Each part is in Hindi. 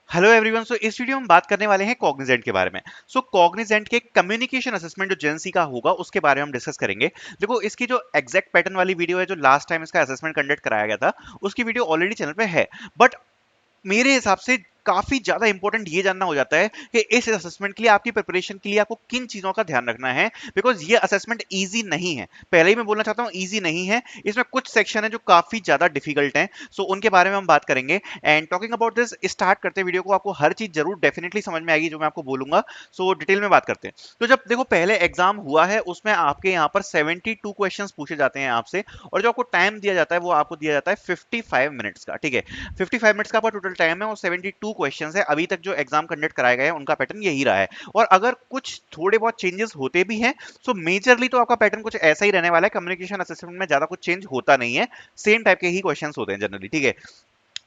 Hello everyone. सो इस वीडियो में बात करने वाले हैं कॉग्निजेंट के बारे में। सो कॉग्निजेंट के कम्युनिकेशन असेसमेंट जो जेएनसी का होगा उसके बारे में हम डिस्कस करेंगे। देखो, इसकी जो एग्जैक्ट पैटर्न वाली वीडियो है, जो लास्ट टाइम इसका असेसमेंट कंडक्ट कराया गया था, उसकी वीडियो ऑलरेडी चैनल पे है। बट मेरे हिसाब से काफी ज्यादा इंपॉर्टेंट ये जानना हो जाता है कि इस असेसमेंट के लिए, आपकी प्रिपरेशन के लिए आपको किन चीजों का ध्यान रखना है। बिकॉज ये असेसमेंट इजी नहीं है, पहले ही मैं बोलना चाहता हूँ, इजी नहीं है। इसमें कुछ सेक्शन है जो काफी ज्यादा डिफिकल्ट हैं। सो उनके बारे में हम बात करेंगे। And talking about this, start करते हैं वीडियो को। आपको हर चीज जरूर डेफिनेटली समझ में आएगी जो मैं आपको बोलूंगा। सो डिटेल में बात करते हैं। तो जब देखो, पहले एग्जाम हुआ है उसमें आपके यहाँ पर 72 क्वेश्चंस पूछे जाते हैं आपसे, और जो आपको टाइम दिया जाता है वो आपको दिया जाता है 55 मिनट्स का। ठीक है, 55 मिनट्स का आपका टोटल टाइम है और 72 क्वेश्चंस है। अभी तक जो एग्जाम कंडक्ट कराए गए हैं उनका पैटर्न यही रहा है। और अगर कुछ थोड़े बहुत चेंजेस होते भी हैं, सो मेजरली तो आपका पैटर्न कुछ ऐसा ही रहने वाला है। कम्युनिकेशन असेसमेंट में ज्यादा कुछ चेंज होता नहीं है, सेम टाइप के ही क्वेश्चंस होते हैं जनरली। ठीक है,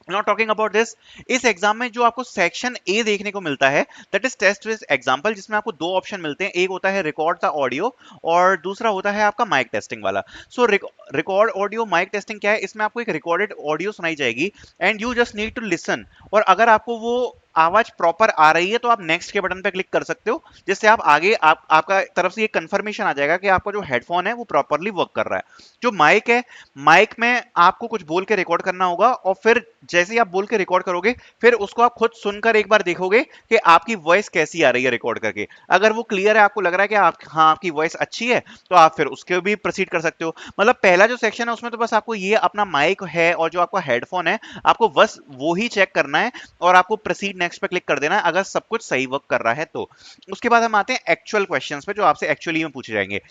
नॉट टॉकिंग अबाउट दिस, इस एग्जाम में जो आपको सेक्शन ए देखने को मिलता है, that is test with example, जिसमें आपको दो ऑप्शन मिलते हैं। एक होता है रिकॉर्ड द ऑडियो, और दूसरा होता है आपका माइक टेस्टिंग वाला। So record audio mic testing क्या है, इसमें आपको एक रिकॉर्डेड ऑडियो सुनाई जाएगी and you just need to listen. और अगर आपको वो आवाज प्रॉपर आ रही है तो आप नेक्स्ट के बटन पे क्लिक कर सकते हो, जिससे आप आगे आपका तरफ से ये कंफर्मेशन आ जाएगा कि आपका जो हेडफोन है वो प्रॉपरली वर्क कर रहा है। जो माइक है, माइक में आपको कुछ बोल के रिकॉर्ड करना होगा, और फिर जैसे ही आप बोल के रिकॉर्ड करोगे, फिर उसको आप खुद सुनकर एक बार देखोगे कि आपकी वॉइस कैसी आ रही है रिकॉर्ड करके। अगर वो क्लियर है, आपको लग रहा है कि आपकी वॉइस अच्छी है, तो आप फिर उसके भी प्रोसीड कर सकते हो। मतलब पहला जो सेक्शन है उसमें तो बस आपको ये अपना माइक है और जो आपका हेडफोन है, आपको बस वो ही चेक करना है और आपको प्रोसीड नेक्स्ट पे क्लिक कर देना है, अगर सब कुछ सही वर्क कर रहा है तो। उसके बाद हम आते हैं एक्चुअल क्वेश्चंस पे जो आपसे एक्चुअली में पूछे जाएंगे।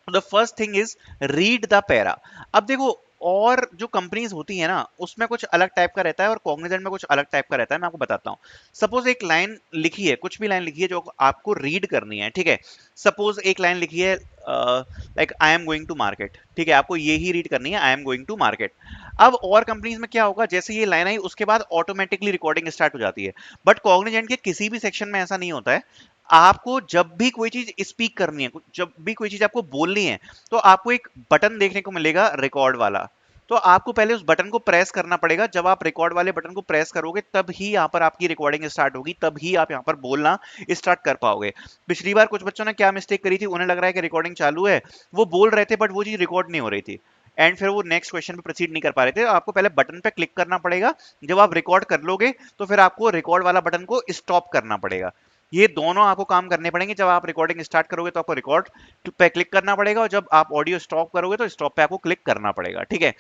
The first thing is read the para. अब देखो, और जो कंपनीज होती है ना, उसमें कुछ अलग टाइप का रहता है और कॉग्निजेंट में कुछ अलग टाइप का रहता है। मैं आपको बताता हूँ। सपोज एक लाइन लिखी है, कुछ भी लाइन लिखी है जो आपको रीड करनी है। ठीक है, सपोज एक लाइन लिखी है like I am going to market. ठीक है, आपको ये ही रीड करनी है, I am going to market. अब और कंपनीज में क्या होगा, जैसे ये लाइन आई उसके बाद ऑटोमेटिकली रिकॉर्डिंग स्टार्ट हो जाती है। बट कॉग्निजेंट के किसी भी सेक्शन में ऐसा नहीं होता है। आपको जब भी कोई चीज स्पीक करनी है, जब भी कोई चीज आपको बोलनी है, तो आपको एक बटन देखने को मिलेगा रिकॉर्ड वाला। तो आपको पहले उस बटन को प्रेस करना पड़ेगा। जब आप रिकॉर्ड वाले बटन को प्रेस करोगे तब ही यहाँ पर आपकी रिकॉर्डिंग स्टार्ट होगी, तब ही आप यहाँ पर बोलना स्टार्ट कर पाओगे। पिछली बार कुछ बच्चों ने क्या मिस्टेक करी थी, उन्हें लग रहा है कि रिकॉर्डिंग चालू है, वो बोल रहे थे बट वो चीज रिकॉर्ड नहीं हो रही थी, एंड फिर वो नेक्स्ट क्वेश्चन पे प्रोसीड नहीं कर पा रहे थे। आपको पहले बटन पे क्लिक करना पड़ेगा। जब आप रिकॉर्ड कर लोगे तो फिर आपको रिकॉर्ड वाला बटन को स्टॉप करना पड़ेगा। ये दोनों आपको काम करने पड़ेंगे। जब आप रिकॉर्डिंग स्टार्ट करोगे तो आपको रिकॉर्ड पे क्लिक करना पड़ेगा, और जब आप ऑडियो स्टॉप करोगे तो स्टॉप पे आपको क्लिक करना पड़ेगा। ठीक है,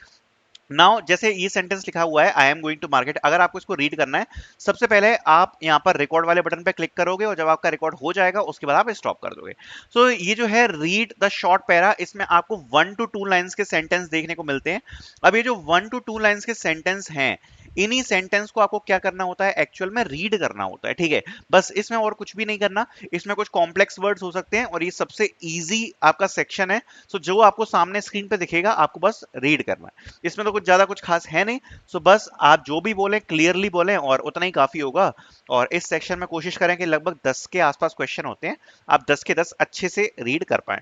नाउ जैसे ये सेंटेंस लिखा हुआ है, I am going to market, अगर आपको इसको रीड करना है, सबसे पहले आप यहाँ पर रिकॉर्ड वाले बटन पे क्लिक करोगे, और जब आपका रिकॉर्ड हो जाएगा उसके बाद आप स्टॉप कर दोगे। सो ये जो है रीड द शॉर्ट पैरा, इसमें आपको 1 to 2 लाइंस के सेंटेंस देखने को मिलते हैं। अब ये जो 1 to 2 लाइंस के सेंटेंस हैं, इन्हीं सेंटेंस को आपको क्या करना होता है, एक्चुअल में रीड करना होता है। ठीक है, बस इसमें और कुछ भी नहीं करना। इसमें कुछ कॉम्प्लेक्स वर्ड्स हो सकते हैं, और ये सबसे इजी आपका सेक्शन है। सो जो आपको सामने स्क्रीन पे दिखेगा आपको बस रीड करना है। इसमें तो कुछ ज्यादा कुछ खास है नहीं। सो बस आप जो भी बोलें क्लियरली बोलें, और उतना ही काफी होगा। और इस सेक्शन में कोशिश करें कि लगभग 10 के आसपास क्वेश्चन होते हैं, आप 10 के 10 अच्छे से रीड कर पाएं।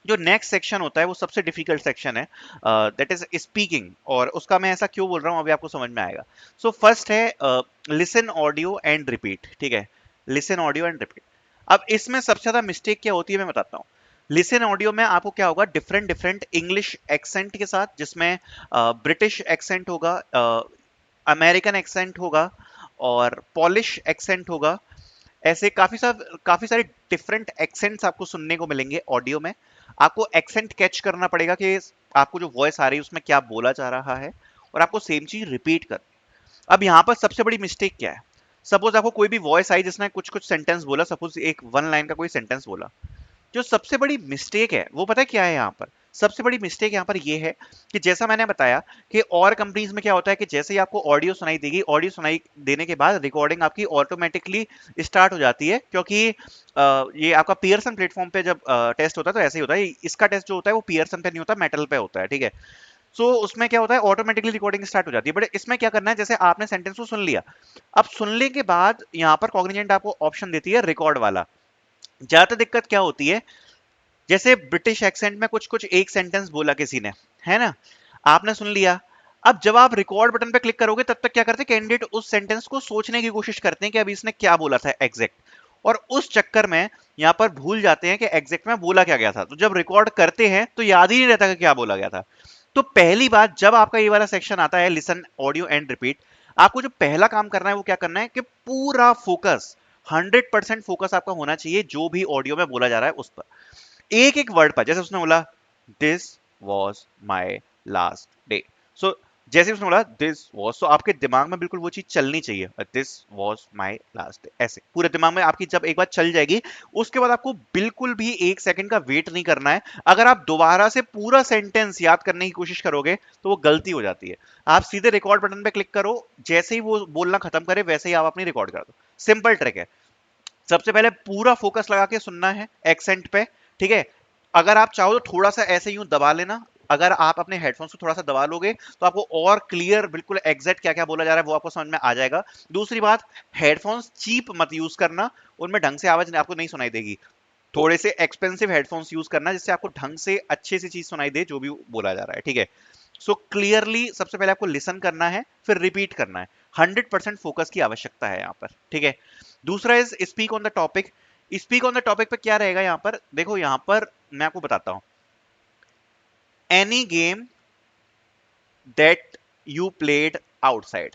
जो नेक्स्ट सेक्शन होता है वो सबसे डिफिकल्ट सेक्शन है, दैट इज स्पीकिंग। और उसका मैं ऐसा क्यों बोल रहा हूँ अभी आपको समझ में आएगा। सो फर्स्ट है लिसन ऑडियो एंड रिपीट। ठीक है, लिसन ऑडियो एंड रिपीट। अब इसमें सबसे ज्यादा मिस्टेक क्या होती है मैं बताता हूँ। लिसन ऑडियो में आपको क्या होगा, डिफरेंट डिफरेंट इंग्लिश एक्सेंट के साथ, जिसमें ब्रिटिश एक्सेंट होगा, अमेरिकन एक्सेंट होगा, और पॉलिश एक्सेंट होगा। ऐसे काफी सारे डिफरेंट एक्सेंट्स आपको सुनने को मिलेंगे ऑडियो में। आपको एक्सेंट कैच करना पड़ेगा कि आपको जो वॉइस आ रही है उसमें क्या बोला जा रहा है, और आपको सेम चीज रिपीट कर। अब यहाँ पर सबसे बड़ी मिस्टेक क्या है, सपोज आपको कोई भी वॉइस आई जिसने कुछ कुछ सेंटेंस बोला, सपोज एक 1 लाइन का कोई सेंटेंस बोला। जो सबसे बड़ी मिस्टेक है वो पता है क्या है यहाँ पर, सबसे बड़ी मिस्टेक यहाँ पर ये है कि जैसा मैंने बताया कि और कंपनीज में क्या होता है कि जैसे ही आपको ऑडियो सुनाई देगी, ऑडियो सुनाई देने के बाद रिकॉर्डिंग आपकी ऑटोमेटिकली स्टार्ट हो जाती है। क्योंकि ये आपका पियर्सन प्लेटफॉर्म पे जब टेस्ट होता है तो ऐसे ही होता है। इसका टेस्ट जो होता है वो पियर्सन पे नहीं होता, मेटल पे होता है। ठीक है, सो उसमें क्या होता है, ऑटोमेटिकली रिकॉर्डिंग स्टार्ट हो जाती है। बट इसमें क्या करना है, जैसे आपने सेंटेंस को सुन लिया, अब सुनने के बाद यहाँ पर कॉग्निजेंट आपको ऑप्शन देती है रिकॉर्ड वाला। ज्यादातर दिक्कत क्या होती है, जैसे ब्रिटिश एक्सेंट में कुछ कुछ एक सेंटेंस बोला किसी ने, है ना, आपने सुन लिया। अब जब आप रिकॉर्ड बटन पे क्लिक करोगे तब तक क्या करते हैं, कैंडिडेट उस सेंटेंस को सोचने की कोशिश करते हैं कि अभी इसने क्या बोला था एग्जैक्ट, और उस चक्कर में यहां पर भूल जाते हैं कि एग्जैक्ट में बोला क्या गया था। तो जब रिकॉर्ड करते हैं तो याद ही नहीं रहता कि क्या बोला गया था। तो पहली बात, जब आपका ये वाला सेक्शन आता है लिसन ऑडियो एंड रिपीट, आपको जो पहला काम करना है वो क्या करना है कि पूरा फोकस, 100% फोकस आपका होना चाहिए जो भी ऑडियो में बोला जा रहा है उस पर, एक एक वर्ड पर। जैसे उसने बोला this was my last day, so जैसे उसने बोला दिस वॉज, सो आपके दिमाग में बिल्कुल वो चीज चलनी चाहिए, this was my last day, ऐसे पूरे दिमाग में आपकी जब एक बार चल जाएगी, उसके बाद आपको बिल्कुल भी एक सेकंड का वेट नहीं करना है। अगर आप दोबारा से पूरा सेंटेंस याद करने की कोशिश करोगे तो वो गलती हो जाती है। आप सीधे रिकॉर्ड बटन पे क्लिक करो, जैसे ही वो बोलना खत्म करे वैसे ही आप अपनी रिकॉर्ड कर दो। सिंपल ट्रिक है। सबसे पहले पूरा फोकस लगा के सुनना है एक्सेंट पे, ठीक है। अगर आप चाहो तो थोड़ा सा ऐसे यूं दबा लेना, अगर आप अपने हेडफोन्स को थोड़ा सा दबा लोगे तो आपको और क्लियर बिल्कुल एग्जैक्ट क्या क्या बोला जा रहा है वो आपको समझ में आ जाएगा। दूसरी बात, हेडफोन्स चीप मत यूज करना, उनमें ढंग से आवाज आपको नहीं सुनाई देगी। थोड़े से एक्सपेंसिव हेडफोन्स यूज करना जिससे आपको ढंग से अच्छे से चीज सुनाई दे जो भी बोला जा रहा है, ठीक है। सो क्लियरली सबसे पहले आपको लिसन करना है, फिर रिपीट करना है। 100% फोकस की आवश्यकता है यहाँ पर, ठीक है। दूसरा is speak on the topic. Speak on the topic पे क्या रहेगा यहाँ पर, देखो यहाँ पर मैं आपको बताता हूँ, any game that you played outside,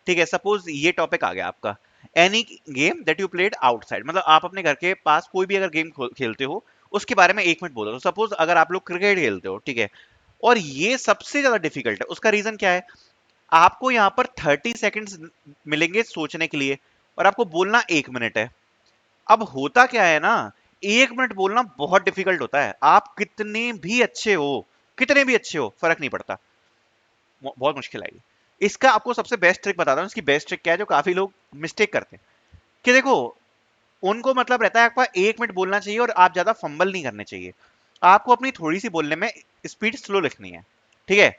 ठीक है। सपोज ये टॉपिक आ गया आपका, any game that you played outside, मतलब आप अपने घर के पास कोई भी अगर गेम खेलते हो उसके बारे में 1 मिनट बोलो। तो सपोज अगर आप लोग क्रिकेट खेलते हो, ठीक है, और ये सबसे ज्यादा डिफिकल्ट है, उसका रीजन क्या है, आपको यहाँ पर 30 सेकेंड्स मिलेंगे सोचने के लिए और आपको बोलना 1 मिनट है। अब होता क्या है ना, 1 मिनट बोलना बहुत डिफिकल्ट होता है, आप कितने भी अच्छे हो, कितने भी अच्छे हो फर्क नहीं पड़ता, बहुत मुश्किल आएगी। इसका आपको सबसे बेस्ट ट्रिक बताता हूँ, इसकी बेस्ट ट्रिक क्या है जो काफी लोग मिस्टेक करते हैं, कि देखो उनको मतलब रहता है आपका 1 मिनट बोलना चाहिए और आप ज्यादा फंबल नहीं करने चाहिए, आपको अपनी थोड़ी सी बोलने में स्पीड स्लो लिखनी है, ठीक है।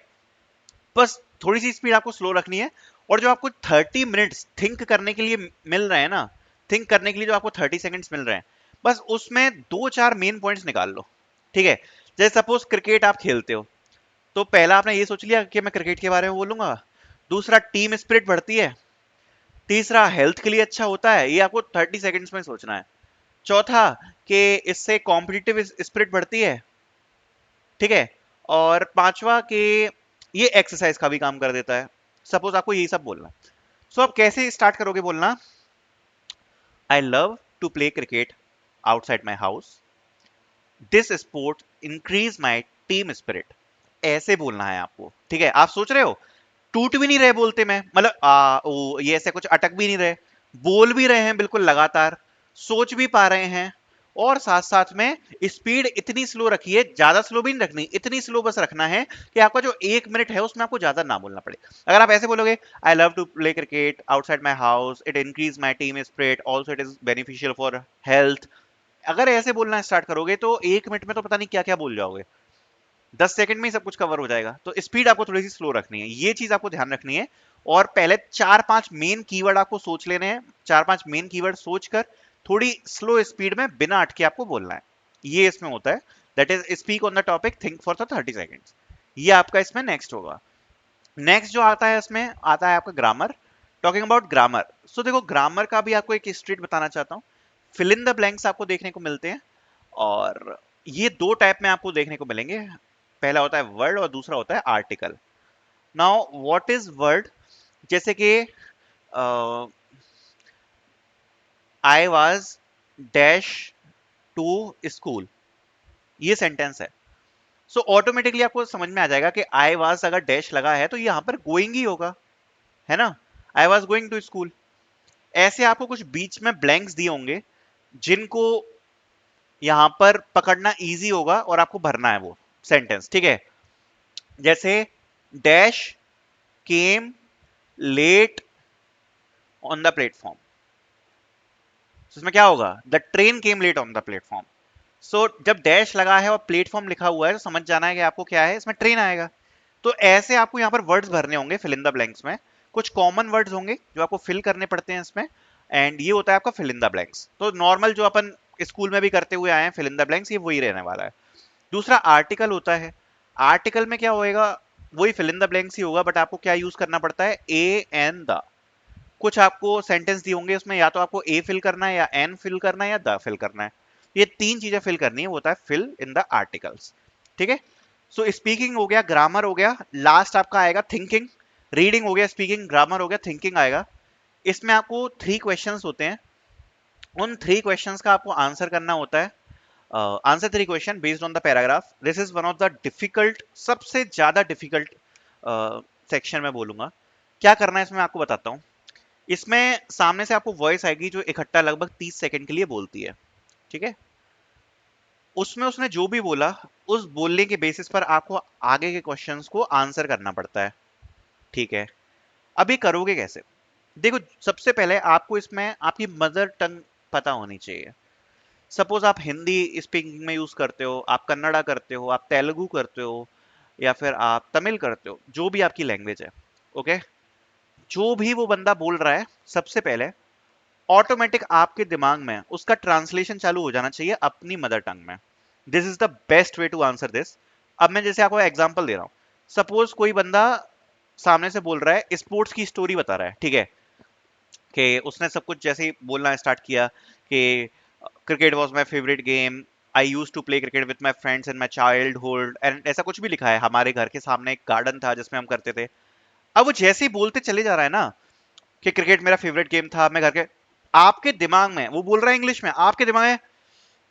बस थोड़ी सी स्पीड आपको स्लो रखनी है, और जो आपको 30 मिनट्स थिंक करने के लिए मिल रहे हैं ना, थिंक करने के लिए जो आपको 30 सेकेंड्स मिल रहे हैं, बस उसमें 2-4 मेन पॉइंट्स निकाल लो, ठीक है। जैसे सपोज क्रिकेट आप खेलते हो, तो पहला आपने ये सोच लिया कि मैं क्रिकेट के बारे में बोलूंगा, दूसरा टीम स्पिरिट बढ़ती है, तीसरा हेल्थ के लिए अच्छा होता है, ये आपको 30 सेकेंड्स में सोचना है, चौथा कि इससे कॉम्पिटिटिव स्पिरिट बढ़ती है, ठीक है, और पांचवा कि ये एक्सरसाइज का भी काम कर देता है। सपोज आपको यही सब बोलना, सो आप कैसे स्टार्ट करोगे बोलना, I love to play cricket outside my house, this sport increase my team spirit, ऐसे बोलना है आपको, ठीक है। आप सोच रहे हो टूट भी नहीं रहे बोलते में, मतलब ये ऐसे कुछ अटक भी नहीं रहे, बोल भी रहे हैं बिल्कुल लगातार, सोच भी पा रहे हैं, और साथ साथ में स्पीड इतनी स्लो रखिए, ज्यादा स्लो भी नहीं रखनी, इतनी स्लो बस रखना है कि आपका जो 1 मिनट है उसमें आपको ज्यादा ना बोलना पड़े। अगर आप ऐसे बोलोगे, I love to play cricket outside my house, it increase my team spirit, also it is beneficial for health, अगर ऐसे बोलना स्टार्ट करोगे तो 1 मिनट में तो पता नहीं क्या क्या बोल जाओगे, 10 सेकंड में ही सब कुछ कवर हो जाएगा। तो स्पीड आपको थोड़ी सी स्लो रखनी है, ये चीज आपको ध्यान रखनी है। और पहले 4-5 मेन कीवर्ड आपको सोच लेने हैं, 4-5 मेन कीवर्ड सोचकर थोड़ी स्लो स्पीड में बिना अटके आपको बोलना है, ये इसमें होता है। That is speak on the topic, think for the 30 seconds, ये आपका इसमें नेक्स्ट होगा। नेक्स्ट जो आता है इसमें आता है आपका ग्रामर। टॉकिंग अबाउट ग्रामर, सो देखो ग्रामर का भी आपको एक स्ट्रीट बताना चाहता हूँ। फिल इन द ब्लैंक्स आपको देखने को मिलते हैं, और ये दो टाइप में आपको देखने को मिलेंगे। पहला होता है वर्ड और दूसरा होता है article. Now what is word, जैसे कि I was dash to school, ये सेंटेंस है। सो ऑटोमेटिकली आपको समझ में आ जाएगा कि आई वाज अगर डैश लगा है तो यहाँ पर गोइंग ही होगा, है ना, I was going to school. ऐसे आपको कुछ बीच में ब्लैंक्स दिए होंगे जिनको यहां पर पकड़ना इजी होगा और आपको भरना है वो सेंटेंस, ठीक है। जैसे dash came late on the platform, इसमें क्या होगा, the train came late on the platform. So जब डैश लगा है और प्लेटफॉर्म लिखा हुआ है तो समझ जाना है कि आपको क्या है, इसमें ट्रेन आएगा। तो ऐसे आपको यहाँ पर वर्ड्स भरने होंगे फिल इन द ब्लैंक्स में, कुछ कॉमन वर्ड्स होंगे जो आपको फिल करने पड़ते हैं इसमें, एंड ये होता है आपका फिल इन द ब्लैंक्स। तो नॉर्मल जो अपन स्कूल में भी करते हुए आए हैं फिल इन द ब्लैंक्स, ये वही रहने वाला है। दूसरा आर्टिकल होता है। आर्टिकल में क्या होएगा, वही फिल इन द ब्लैंक्स ही होगा, बट आपको क्या यूज करना पड़ता है, ए एंड द। कुछ आपको सेंटेंस दिए होंगे उसमें, या तो आपको ए फिल करना है, या एन फिल करना है, या द फिल करना है। ये तीन चीजें फिल करनी है, वो होता है फिल इन द आर्टिकल्स। ठीक है। सो स्पीकिंग हो गया, ग्रामर हो गया, लास्ट आपका आएगा थिंकिंग। रीडिंग हो गया, स्पीकिंग, ग्रामर हो गया, थिंकिंग आएगा। इसमें आपको 3 क्वेश्चंस होते हैं। उन 3 क्वेश्चंस का आपको आंसर करना होता है। Answer 3 question based on the paragraph. This is one of the difficult, सबसे ज्यादा डिफिकल्ट सेक्शन मैं बोलूंगा। क्या करना है इसमें आपको बताता हूँ। इसमें सामने से आपको वॉइस आएगी जो इकट्ठा लगभग 30 सेकंड के लिए बोलती है। ठीक है। उसमें उसने जो भी बोला, उस बोलने के बेसिस पर आपको आगे के क्वेश्चंस को आंसर करना पड़ता है। ठीक है। अब ये करोगे कैसे? देखो, सबसे पहले आपको इसमें आपकी मदर टंग पता होनी चाहिए। सपोज आप हिंदी स्पीकिंग में यूज करते हो, आप कन्नड़ा करते हो, आप तेलुगु करते हो, या फिर आप तमिल करते हो, जो भी आपकी लैंग्वेज है। ओके। जो भी वो बंदा बोल रहा है, सबसे पहले ऑटोमेटिक आपके दिमाग में उसका ट्रांसलेशन चालू हो जाना चाहिए अपनी मदर टंग में। This is the best way to answer this. अब मैं जैसे आपको एग्जांपल दे रहा हूं। सपोज कोई बंदा सामने से बोल रहा है, स्पोर्ट्स की स्टोरी बता रहा है। ठीक है। कि उसने सब कुछ जैसे ही बोलना स्टार्ट किया कि cricket was my favourite game, I used to play cricket with my friends in my childhood, and ऐसा कुछ भी लिखा है, हमारे घर के सामने एक गार्डन था जिसमें हम करते थे। अब वो जैसे ही बोलते चले जा रहा है ना कि क्रिकेट मेरा फेवरेट गेम था, मैं घर के, आपके दिमाग में वो बोल रहा है इंग्लिश में, आपके दिमाग में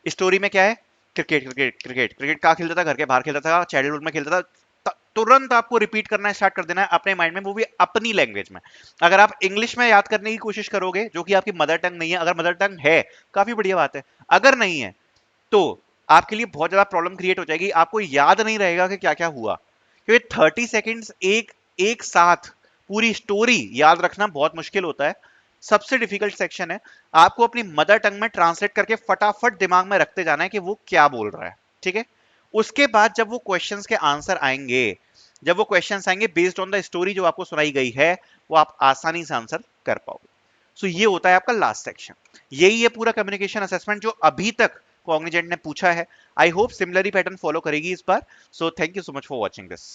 स्टोरी में क्या है, क्रिकेट क्रिकेट क्रिकेट क्रिकेट, कहाँ खेलता था, घर के बाहर खेलता था, चाइल्डहुड में खेलता था। तुरंत आपको रिपीट करना स्टार्ट कर देना है अपने माइंड में, वो भी अपनी लैंग्वेज में। अगर आप इंग्लिश में याद करने की कोशिश करोगे, जो कि आपकी मदर टंग नहीं है, अगर मदर टंग है काफी बढ़िया बात है, अगर नहीं है तो आपके लिए बहुत ज्यादा प्रॉब्लम क्रिएट हो जाएगी। आपको याद नहीं रहेगा कि क्या क्या हुआ, क्योंकि 30 सेकेंड्स एक एक साथ पूरी स्टोरी याद रखना बहुत मुश्किल होता है। सबसे डिफिकल्ट सेक्शन है। आपको अपनी मदर टंग में ट्रांसलेट करके फटाफट दिमाग में रखते जाना है कि वो क्या बोल रहा है। ठीक है। उसके बाद जब वो क्वेश्चंस के आंसर आएंगे, जब वो क्वेश्चंस आएंगे बेस्ड ऑन द स्टोरी जो आपको सुनाई गई है, वो आप आसानी से आंसर कर पाओगे। सो ये होता है आपका लास्ट सेक्शन। यही है पूरा कम्युनिकेशन असेसमेंट जो अभी तक कॉग्निजेंट ने पूछा है। I hope similarly pattern follow करेगी इस बार। So thank you so much for watching this.